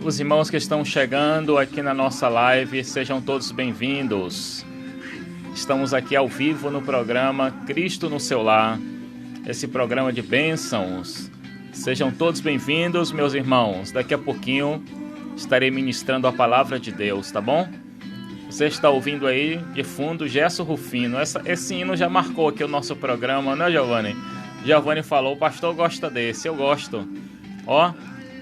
Os irmãos que estão chegando aqui na nossa live, sejam todos bem-vindos. Estamos aqui ao vivo no programa Cristo no Seu Lar, esse programa de bênçãos. Sejam todos bem-vindos, meus irmãos. Daqui a pouquinho estarei ministrando a palavra de Deus, tá bom? Você está ouvindo aí de fundo Gerson Rufino. Esse hino já marcou aqui o nosso programa, né, Giovanni? Giovanni falou, o pastor gosta desse, eu gosto. Ó,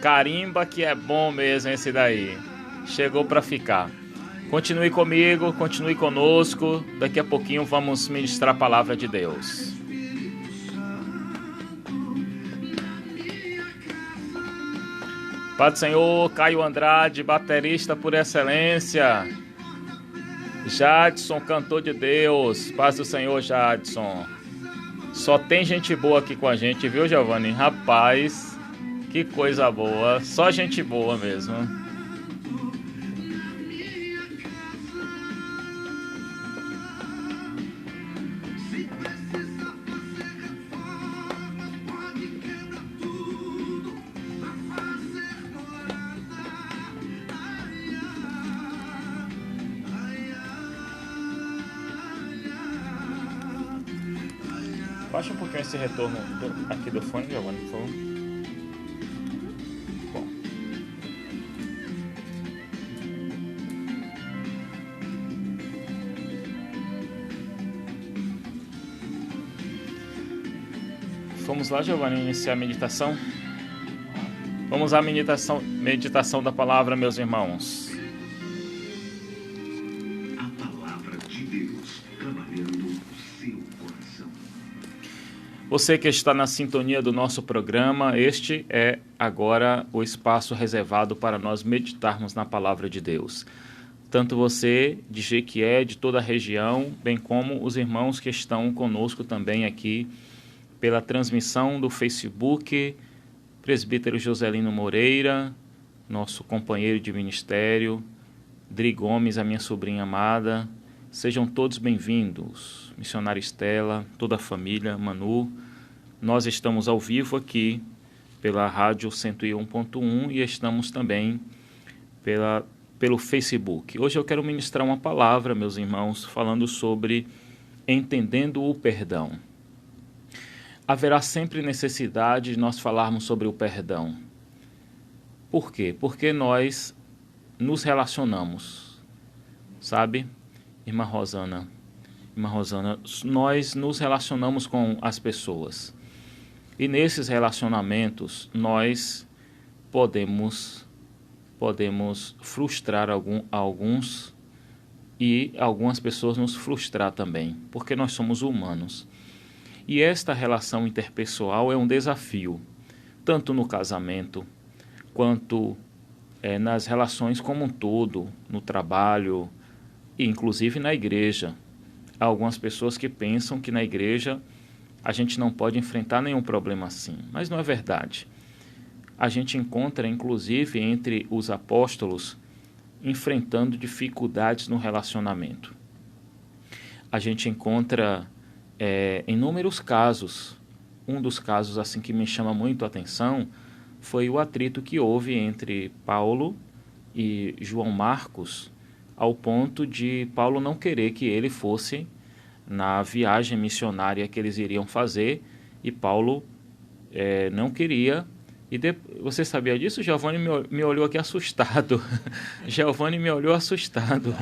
carimba que é bom mesmo esse daí. Chegou para ficar. Continue comigo, continue conosco. Daqui a pouquinho vamos ministrar a palavra de Deus. Pai do Senhor, Caio Andrade, baterista por excelência. Jadson, cantor de Deus. Paz do Senhor, Jadson. Só tem gente boa aqui com a gente, viu, Giovanni? Rapaz, que coisa boa. Só gente boa mesmo. Baixa um pouquinho esse retorno aqui do fone, Giovanni, por favor. Bom. Vamos lá, Giovanni, iniciar a meditação. Vamos à meditação da palavra, meus irmãos. Você que está na sintonia do nosso programa, este é agora o espaço reservado para nós meditarmos na palavra de Deus. Tanto você de Jequié, de toda a região, bem como os irmãos que estão conosco também aqui pela transmissão do Facebook, presbítero Joselino Moreira, nosso companheiro de ministério, Dri Gomes, a minha sobrinha amada. Sejam todos bem-vindos, missionária Estela, toda a família, Manu. Nós estamos ao vivo aqui pela Rádio 101.1 e estamos também pelo Facebook. Hoje eu quero ministrar uma palavra, meus irmãos, falando sobre entendendo o perdão. Haverá sempre necessidade de nós falarmos sobre o perdão. Por quê? Porque nós nos relacionamos, sabe? Irmã Rosana, nós nos relacionamos com as pessoas. E nesses relacionamentos, nós podemos frustrar alguns e algumas pessoas nos frustrar também, porque nós somos humanos. E esta relação interpessoal é um desafio, tanto no casamento, quanto nas relações como um todo, no trabalho, inclusive na igreja. Há algumas pessoas que pensam que na igreja a gente não pode enfrentar nenhum problema assim, mas não é verdade. A gente encontra, inclusive, entre os apóstolos, enfrentando dificuldades no relacionamento. A gente encontra inúmeros casos. Um dos casos assim que me chama muito a atenção foi o atrito que houve entre Paulo e João Marcos, ao ponto de Paulo não querer que ele fosse na viagem missionária que eles iriam fazer, e Paulo não queria. E você sabia disso? Giovanni me olhou aqui assustado. Giovanni me olhou assustado.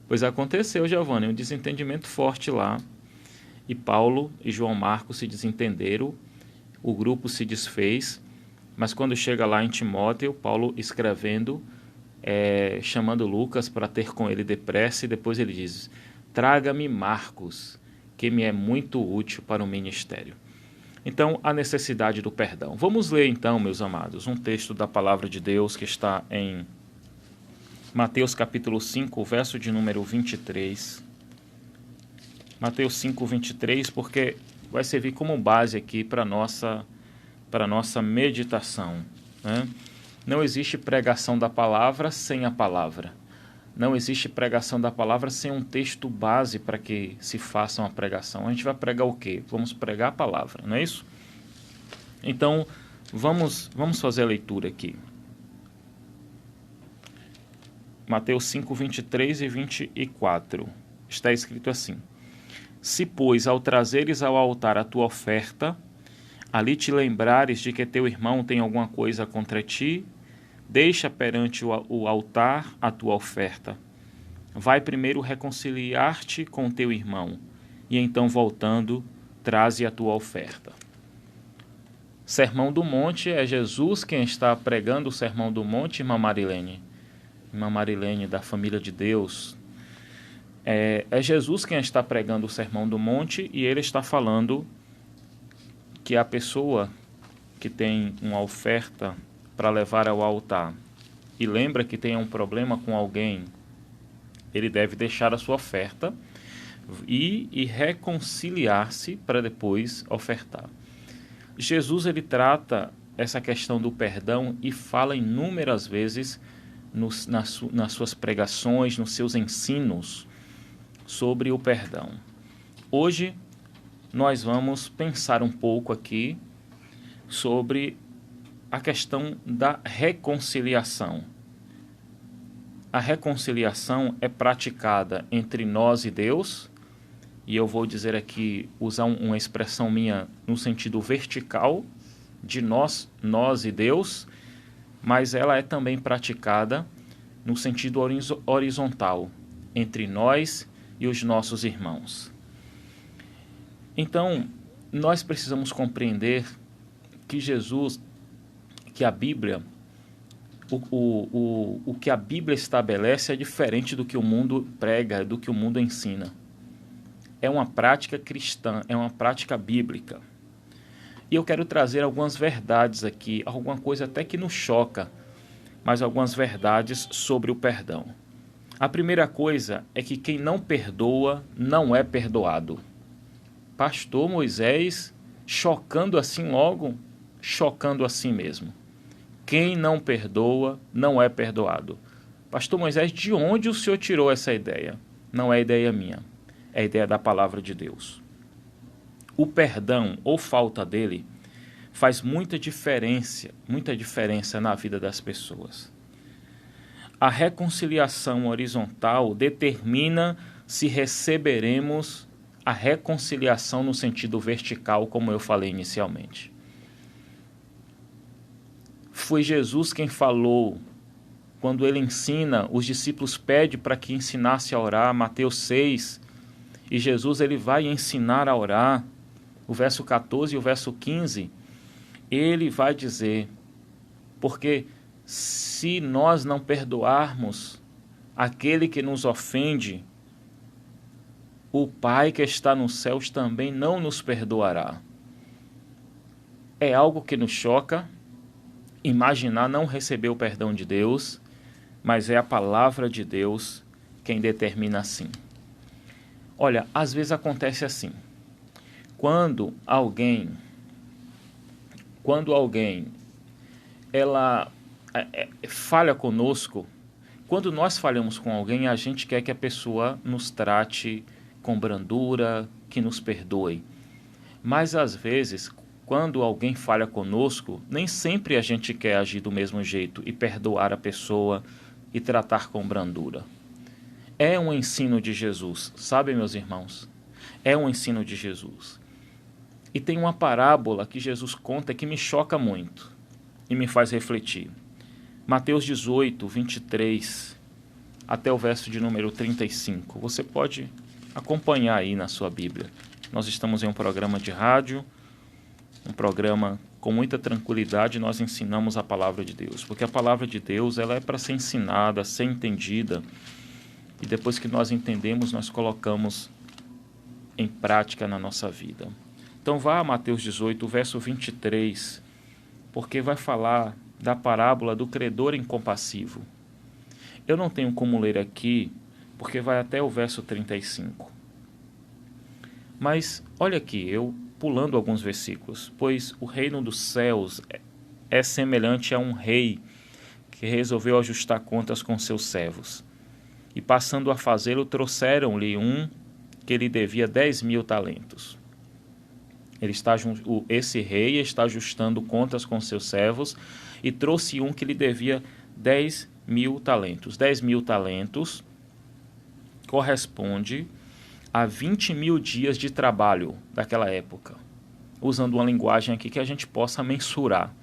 Pois aconteceu, Giovanni, um desentendimento forte lá, e Paulo e João Marcos se desentenderam, o grupo se desfez, mas quando chega lá em Timóteo, Paulo escrevendo, chamando Lucas para ter com ele depressa, e depois ele diz: traga-me Marcos, que me é muito útil para o ministério. Então, a necessidade do perdão. Vamos ler então, meus amados, um texto da palavra de Deus que está em Mateus capítulo 5, verso de número 23. Mateus 5, 23, porque vai servir como base aqui para nossa meditação, né? Não existe pregação da palavra sem a palavra. Não existe pregação da palavra sem um texto base para que se faça uma pregação. A gente vai pregar o quê? Vamos pregar a palavra, não é isso? Então, vamos fazer a leitura aqui. Mateus 5, 23 e 24. Está escrito assim: Se, pois, ao trazeres ao altar a tua oferta, ali te lembrares de que teu irmão tem alguma coisa contra ti, deixa perante o altar a tua oferta. Vai primeiro reconciliar-te com teu irmão, e então, voltando, traze a tua oferta. Sermão do Monte, é Jesus quem está pregando o Sermão do Monte, irmã Marilene. Irmã Marilene, da Família de Deus. É Jesus quem está pregando o Sermão do Monte, e ele está falando que a pessoa que tem uma oferta para levar ao altar e lembra que tem um problema com alguém, ele deve deixar a sua oferta e reconciliar-se para depois ofertar. Jesus, ele trata essa questão do perdão e fala inúmeras vezes nas suas pregações, nos seus ensinos sobre o perdão. Hoje nós vamos pensar um pouco aqui sobre a questão da reconciliação. A reconciliação é praticada entre nós e Deus, e eu vou dizer aqui, usar uma expressão minha no sentido vertical, de nós e Deus, mas ela é também praticada no sentido horizontal, entre nós e os nossos irmãos. Então, nós precisamos compreender que Jesus, que a Bíblia, o que a Bíblia estabelece é diferente do que o mundo prega, do que o mundo ensina. É uma prática cristã, é uma prática bíblica. E eu quero trazer algumas verdades aqui, alguma coisa até que nos choca, mas algumas verdades sobre o perdão. A primeira coisa é que quem não perdoa não é perdoado. Pastor Moisés, chocando assim logo, chocando assim mesmo. Quem não perdoa não é perdoado. Pastor Moisés, de onde o senhor tirou essa ideia? Não é ideia minha, é ideia da palavra de Deus. O perdão ou falta dele faz muita diferença na vida das pessoas. A reconciliação horizontal determina se receberemos a reconciliação no sentido vertical, como eu falei inicialmente. Foi Jesus quem falou, quando ele ensina, os discípulos pedem para que ensinasse a orar, Mateus 6, e Jesus ele vai ensinar a orar, o verso 14 e o verso 15, ele vai dizer, porque se nós não perdoarmos aquele que nos ofende, o Pai que está nos céus também não nos perdoará. É algo que nos choca, imaginar não receber o perdão de Deus, mas é a palavra de Deus quem determina assim. Olha, às vezes acontece assim. Quando alguém ela falha conosco, quando nós falhamos com alguém, a gente quer que a pessoa nos trate com brandura, que nos perdoe. Mas às vezes, quando alguém falha conosco, nem sempre a gente quer agir do mesmo jeito e perdoar a pessoa e tratar com brandura. É um ensino de Jesus, sabe, meus irmãos? É um ensino de Jesus. E tem uma parábola que Jesus conta que me choca muito e me faz refletir. Mateus 18, 23, até o verso de número 35. Você pode acompanhar aí na sua Bíblia. Nós estamos em um programa de rádio, um programa com muita tranquilidade, nós ensinamos a palavra de Deus, porque a palavra de Deus ela é para ser ensinada, ser entendida, e depois que nós entendemos, nós colocamos em prática na nossa vida. Então vá a Mateus 18, verso 23, porque vai falar da parábola do credor incompassivo. Eu não tenho como ler aqui, porque vai até o verso 35. Mas olha aqui, eu pulando alguns versículos. Pois o reino dos céus é semelhante a um rei que resolveu ajustar contas com seus servos. E passando a fazê-lo, trouxeram-lhe um que lhe devia 10.000 talentos. Esse rei está ajustando contas com seus servos e trouxe um que lhe devia 10 mil talentos. 10 mil talentos corresponde a 20 mil dias de trabalho daquela época, usando uma linguagem aqui que a gente possa mensurar.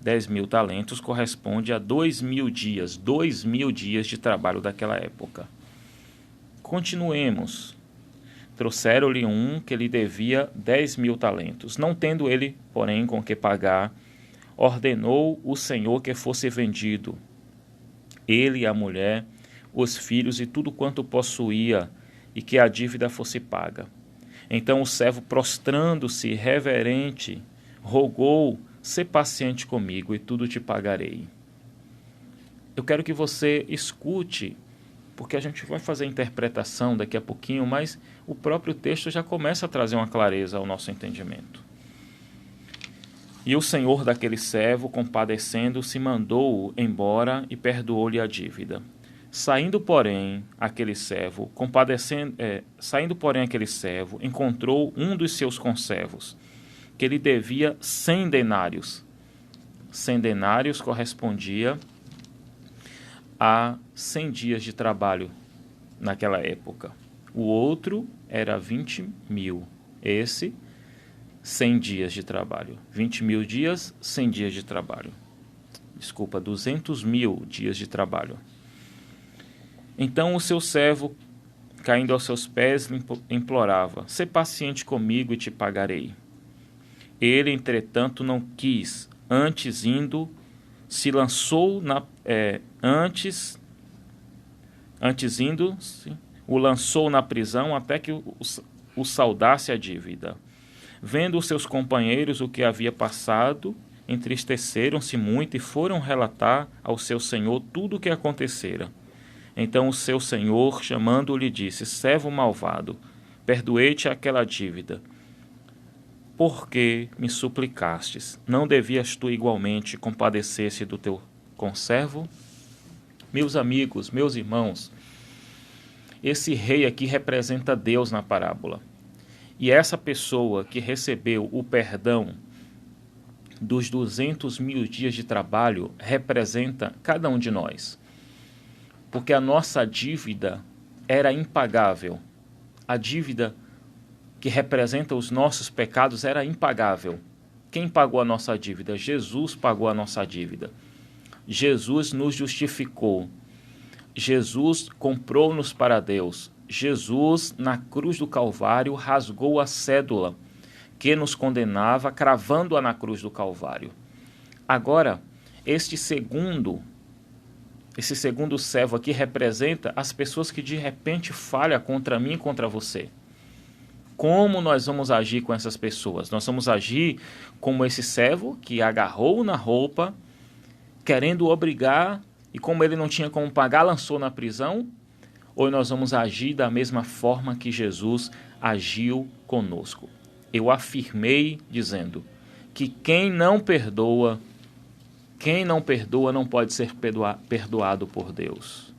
10 mil talentos corresponde a 2.000 dias, 2.000 dias de trabalho daquela época. Continuemos. Trouxeram-lhe um que lhe devia 10 mil talentos. Não tendo ele, porém, com que pagar, ordenou o Senhor que fosse vendido, ele e a mulher, os filhos e tudo quanto possuía, e que a dívida fosse paga. Então o servo, prostrando-se reverente, rogou: sê paciente comigo e tudo te pagarei. Eu quero que você escute, porque a gente vai fazer a interpretação daqui a pouquinho, mas o próprio texto já começa a trazer uma clareza ao nosso entendimento. E o senhor daquele servo, compadecendo-se, mandou-o embora e perdoou-lhe a dívida. Saindo, porém, aquele servo, encontrou um dos seus conservos, que lhe devia 100 denários. 100 denários correspondia a 100 dias de trabalho naquela época. O outro era 20 mil. Esse, 100 dias de trabalho. 20 mil dias, 100 dias de trabalho. 200 mil dias de trabalho. Então o seu servo, caindo aos seus pés, implorava: sê paciente comigo e te pagarei. Ele, entretanto, não quis, antes indo, se lançou o lançou na prisão até que o saudasse a dívida. Vendo os seus companheiros o que havia passado, entristeceram-se muito e foram relatar ao seu senhor tudo o que acontecera. Então o seu senhor, chamando-o, lhe disse: servo malvado, perdoei-te aquela dívida. Por que me suplicastes? Não devias tu igualmente compadecer-se do teu conservo? Meus amigos, meus irmãos, esse rei aqui representa Deus na parábola. E essa pessoa que recebeu o perdão dos 200 mil dias de trabalho representa cada um de nós. Porque a nossa dívida era impagável. A dívida que representa os nossos pecados era impagável. Quem pagou a nossa dívida? Jesus pagou a nossa dívida. Jesus nos justificou. Jesus comprou-nos para Deus. Jesus, na cruz do Calvário, rasgou a cédula que nos condenava, cravando-a na cruz do Calvário. Agora, esse segundo servo aqui representa as pessoas que de repente falham contra mim e contra você. Como nós vamos agir com essas pessoas? Nós vamos agir como esse servo que agarrou na roupa, querendo obrigar, e como ele não tinha como pagar, lançou na prisão? Ou nós vamos agir da mesma forma que Jesus agiu conosco? Eu afirmei dizendo que quem não perdoa não pode ser perdoado por Deus.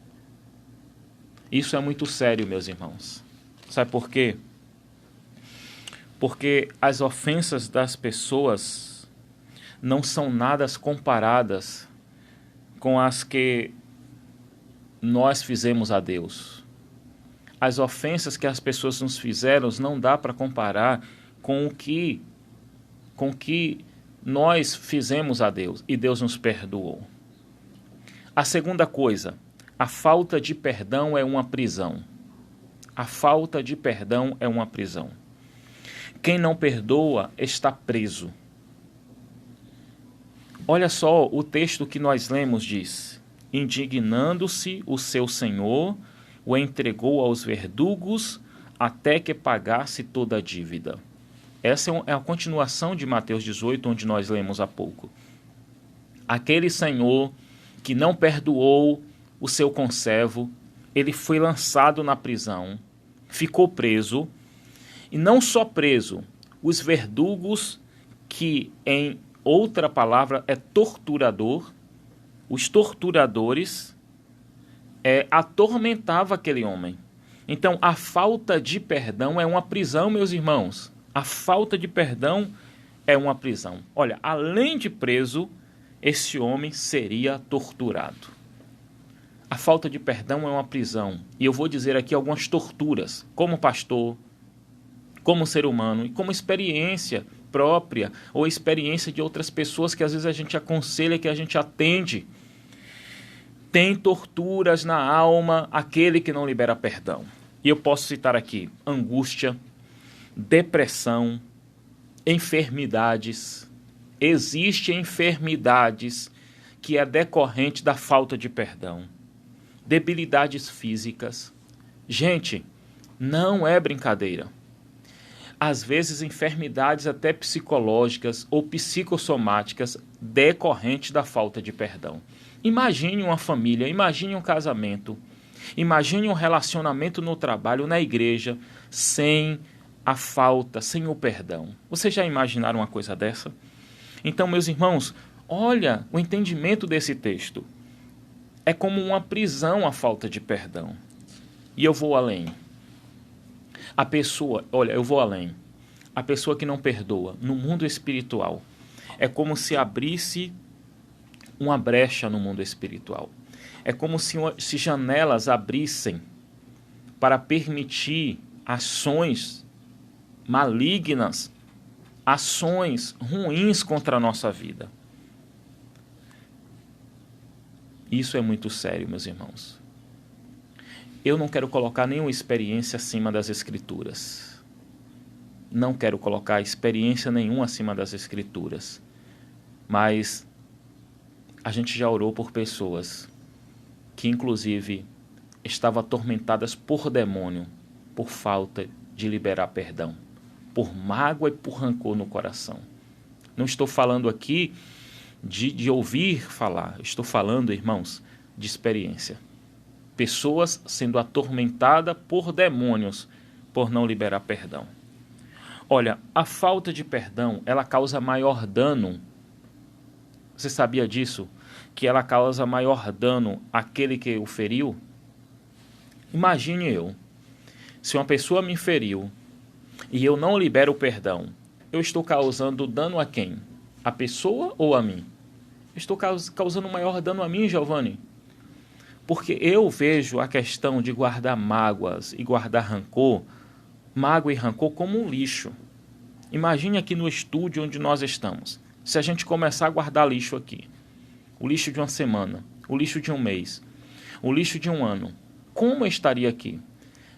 Isso é muito sério, meus irmãos. Sabe por quê? Porque as ofensas das pessoas não são nada comparadas com as que nós fizemos a Deus. As ofensas que as pessoas nos fizeram não dá para comparar com o que nós fizemos a Deus e Deus nos perdoou. A segunda coisa, a falta de perdão é uma prisão. A falta de perdão é uma prisão. Quem não perdoa está preso. Olha só, o texto que nós lemos diz: indignando-se o seu senhor, o entregou aos verdugos até que pagasse toda a dívida. Essa é a continuação de Mateus 18, onde nós lemos há pouco. Aquele senhor que não perdoou o seu conservo, ele foi lançado na prisão, ficou preso, e não só preso, os verdugos, que em outra palavra é torturador, os torturadores atormentavam aquele homem. Então a falta de perdão é uma prisão, meus irmãos. A falta de perdão é uma prisão. Olha, além de preso, esse homem seria torturado. A falta de perdão é uma prisão. E eu vou dizer aqui algumas torturas, como pastor, como ser humano e como experiência própria ou experiência de outras pessoas que às vezes a gente aconselha, que a gente atende. Tem torturas na alma aquele que não libera perdão. E eu posso citar aqui angústia, depressão, enfermidades. Existem enfermidades que é decorrente da falta de perdão. Debilidades físicas. Gente, não é brincadeira. Às vezes enfermidades até psicológicas ou psicossomáticas decorrentes da falta de perdão. Imagine uma família, imagine um casamento, imagine um relacionamento no trabalho, na igreja, sem a falta, sem o perdão. Vocês já imaginaram uma coisa dessa? Então, meus irmãos, olha o entendimento desse texto. É como uma prisão a falta de perdão. E eu vou além. A pessoa, olha, eu vou além. A pessoa que não perdoa, no mundo espiritual, é como se abrisse uma brecha no mundo espiritual. É como se janelas abrissem para permitir ações malignas, ações ruins contra a nossa vida. Isso é muito sério, meus irmãos. Eu não quero colocar nenhuma experiência acima das Escrituras. Não quero colocar experiência nenhuma acima das Escrituras. Mas a gente já orou por pessoas que, inclusive, estavam atormentadas por demônio, por falta de liberar perdão, por mágoa e por rancor no coração. Não estou falando aqui de ouvir falar, estou falando, irmãos, de experiência. Pessoas sendo atormentadas por demônios por não liberar perdão. Olha, a falta de perdão, ela causa maior dano. Você sabia disso? Que ela causa maior dano àquele que o feriu? Imagine eu, se uma pessoa me feriu e eu não libero o perdão, eu estou causando dano a quem? A pessoa ou a mim? Estou causando maior dano a mim, Giovanni? Porque eu vejo a questão de guardar mágoas e guardar rancor, mágoa e rancor como um lixo. Imagine aqui no estúdio onde nós estamos. Se a gente começar a guardar lixo aqui, o lixo de uma semana, o lixo de um mês, o lixo de um ano, como eu estaria aqui?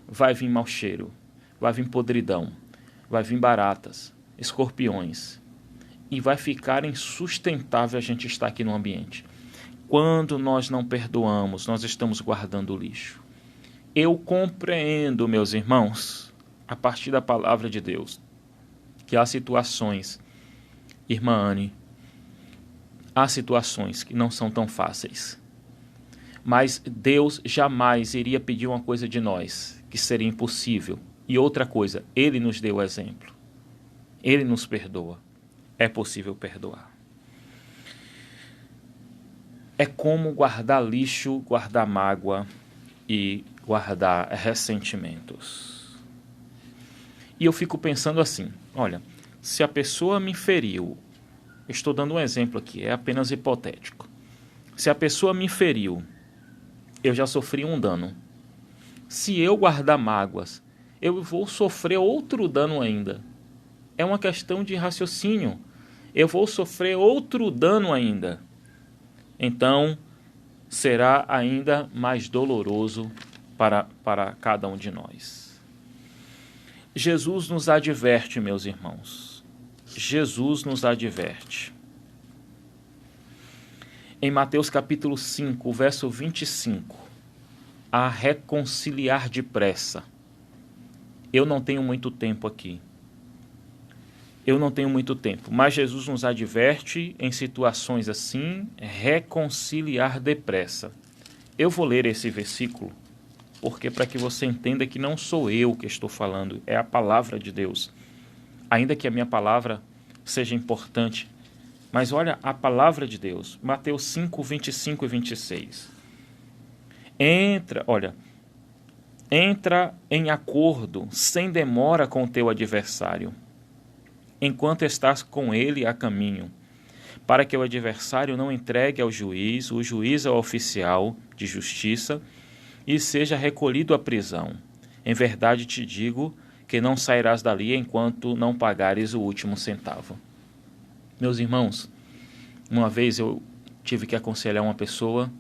Vai vir mau cheiro, vai vir podridão, vai vir baratas, escorpiões, e vai ficar insustentável a gente estar aqui no ambiente. Quando nós não perdoamos, nós estamos guardando lixo. Eu compreendo, meus irmãos, a partir da palavra de Deus, que há situações, irmã Anne, há situações que não são tão fáceis. Mas Deus jamais iria pedir uma coisa de nós que seria impossível. E outra coisa, Ele nos deu o exemplo. Ele nos perdoa. É possível perdoar. É como guardar lixo, guardar mágoa e guardar ressentimentos. E eu fico pensando assim, olha, se a pessoa me feriu, estou dando um exemplo aqui, é apenas hipotético. Se a pessoa me feriu, eu já sofri um dano. Se eu guardar mágoas, eu vou sofrer outro dano ainda. É uma questão de raciocínio. Eu vou sofrer outro dano ainda. Então, será ainda mais doloroso para cada um de nós. Jesus nos adverte, meus irmãos. Jesus nos adverte. Em Mateus capítulo 5, verso 25, a reconciliar depressa. Eu não tenho muito tempo aqui. Eu não tenho muito tempo, mas Jesus nos adverte em situações assim, reconciliar depressa. Eu vou ler esse versículo, porque para que você entenda que não sou eu que estou falando, é a palavra de Deus. Ainda que a minha palavra seja importante, mas olha a palavra de Deus, Mateus 5, 25 e 26. Entra em acordo sem demora com o teu adversário, enquanto estás com ele a caminho, para que o adversário não entregue ao juiz, o juiz ao oficial de justiça, e seja recolhido à prisão. Em verdade te digo que não sairás dali enquanto não pagares o último centavo. Meus irmãos, uma vez eu tive que aconselhar uma pessoa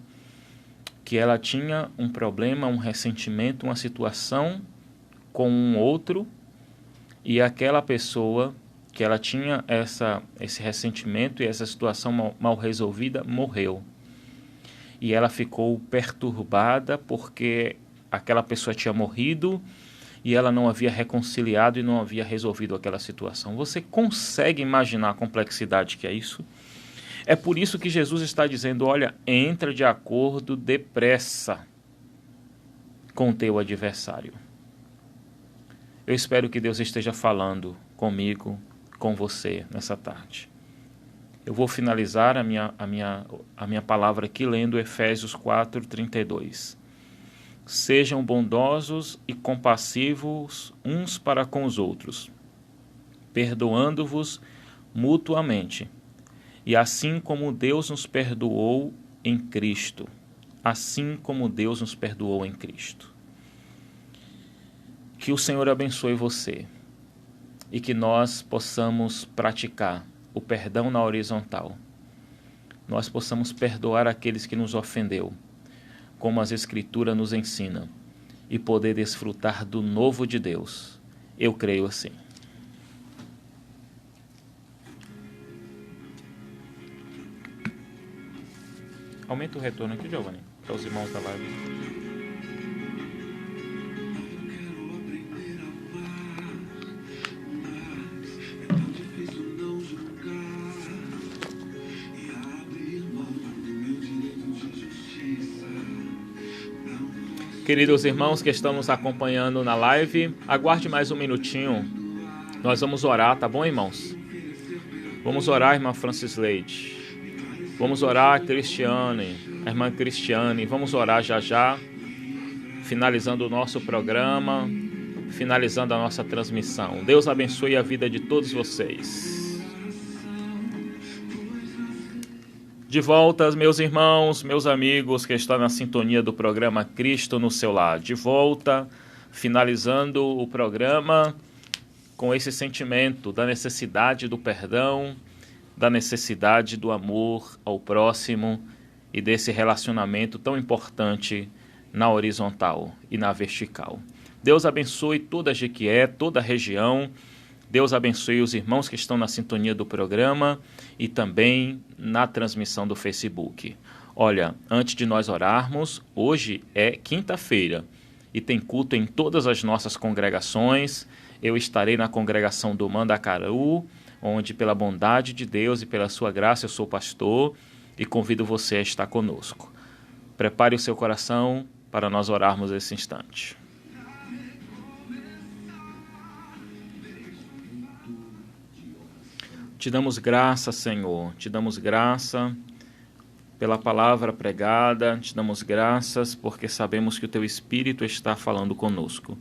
que ela tinha um problema, um ressentimento, uma situação com um outro, e aquela pessoa que ela tinha esse ressentimento e essa situação mal resolvida morreu. E ela ficou perturbada porque aquela pessoa tinha morrido e ela não havia reconciliado e não havia resolvido aquela situação. Você consegue imaginar a complexidade que é isso? É por isso que Jesus está dizendo, olha, entra de acordo depressa com o teu adversário. Eu espero que Deus esteja falando comigo, com você nessa tarde. Eu vou finalizar a minha palavra aqui lendo Efésios 4:32. Sejam bondosos e compassivos uns para com os outros, perdoando-vos mutuamente, e assim como Deus nos perdoou em Cristo, assim como Deus nos perdoou em Cristo. Que o Senhor abençoe você e que nós possamos praticar o perdão na horizontal. Nós possamos perdoar aqueles que nos ofendeu, como as Escrituras nos ensinam, e poder desfrutar do novo de Deus. Eu creio assim. Aumenta o retorno aqui, Giovanni, para os irmãos da live. Queridos irmãos que estão nos acompanhando na live, aguarde mais um minutinho. Nós vamos orar, tá bom, irmãos? Vamos orar, irmã Francis Leite. Vamos orar, Cristiane, a irmã Cristiane. Vamos orar já, finalizando o nosso programa, finalizando a nossa transmissão. Deus abençoe a vida de todos vocês. De volta, meus irmãos, meus amigos que estão na sintonia do programa Cristo no seu lar. De volta, finalizando o programa com esse sentimento da necessidade do perdão, da necessidade do amor ao próximo e desse relacionamento tão importante na horizontal e na vertical. Deus abençoe toda a Jequié, toda a região. Deus abençoe os irmãos que estão na sintonia do programa e também na transmissão do Facebook. Olha, antes de nós orarmos, hoje é quinta-feira e tem culto em todas as nossas congregações. Eu estarei na congregação do Mandacaru, onde pela bondade de Deus e pela sua graça eu sou pastor e convido você a estar conosco. Prepare o seu coração para nós orarmos esse instante. Te damos graça, Senhor, te damos graça pela palavra pregada, te damos graças porque sabemos que o Teu Espírito está falando conosco.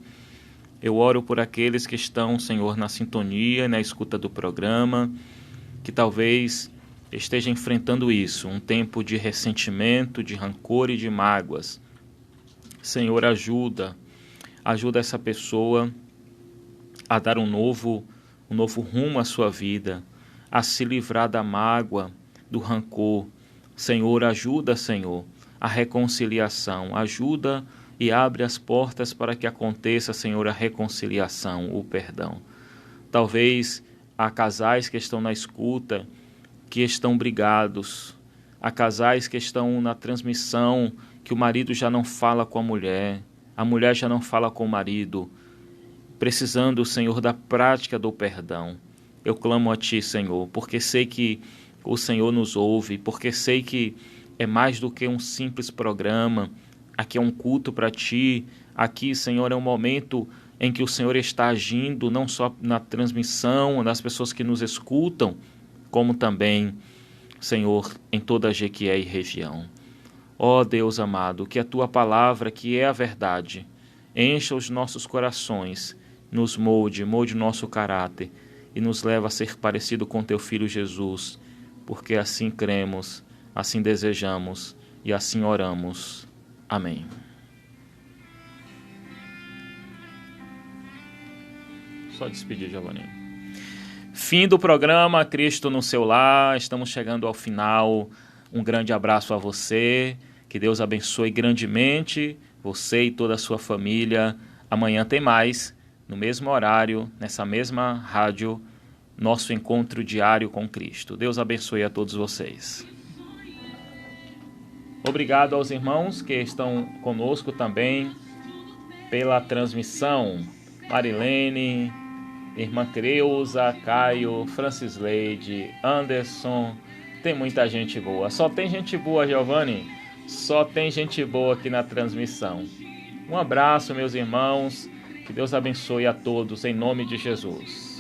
Eu oro por aqueles que estão, Senhor, na sintonia, na escuta do programa, que talvez esteja enfrentando isso, um tempo de ressentimento, de rancor e de mágoas. Senhor, ajuda essa pessoa a dar um novo rumo à sua vida, a se livrar da mágoa, do rancor. Senhor, ajuda, Senhor, a reconciliação. Ajuda e abre as portas para que aconteça, Senhor, a reconciliação, o perdão. Talvez há casais que estão na escuta, que estão brigados. Há casais que estão na transmissão, que o marido já não fala com a mulher já não fala com o marido, precisando, Senhor, da prática do perdão. Eu clamo a Ti, Senhor, porque sei que o Senhor nos ouve, porque sei que é mais do que um simples programa. Aqui é um culto para Ti. Aqui, Senhor, é um momento em que o Senhor está agindo, não só na transmissão, das pessoas que nos escutam, como também, Senhor, em toda a Jequié e região. Ó Deus amado, que a Tua palavra, que é a verdade, encha os nossos corações, nos molde o nosso caráter, e nos leva a ser parecido com Teu Filho Jesus, porque assim cremos, assim desejamos e assim oramos. Amém. Só despedir, Giovanni. Fim do programa Cristo no seu lar. Estamos chegando ao final. Um grande abraço a você. Que Deus abençoe grandemente você e toda a sua família. Amanhã tem mais, no mesmo horário, nessa mesma rádio, nosso encontro diário com Cristo. Deus abençoe a todos vocês. Obrigado aos irmãos que estão conosco também pela transmissão. Marilene, irmã Creuza, Caio, Francisleide, Anderson. Tem muita gente boa. Só tem gente boa, Giovanni. Só tem gente boa aqui na transmissão. Um abraço, meus irmãos. Que Deus abençoe a todos, em nome de Jesus.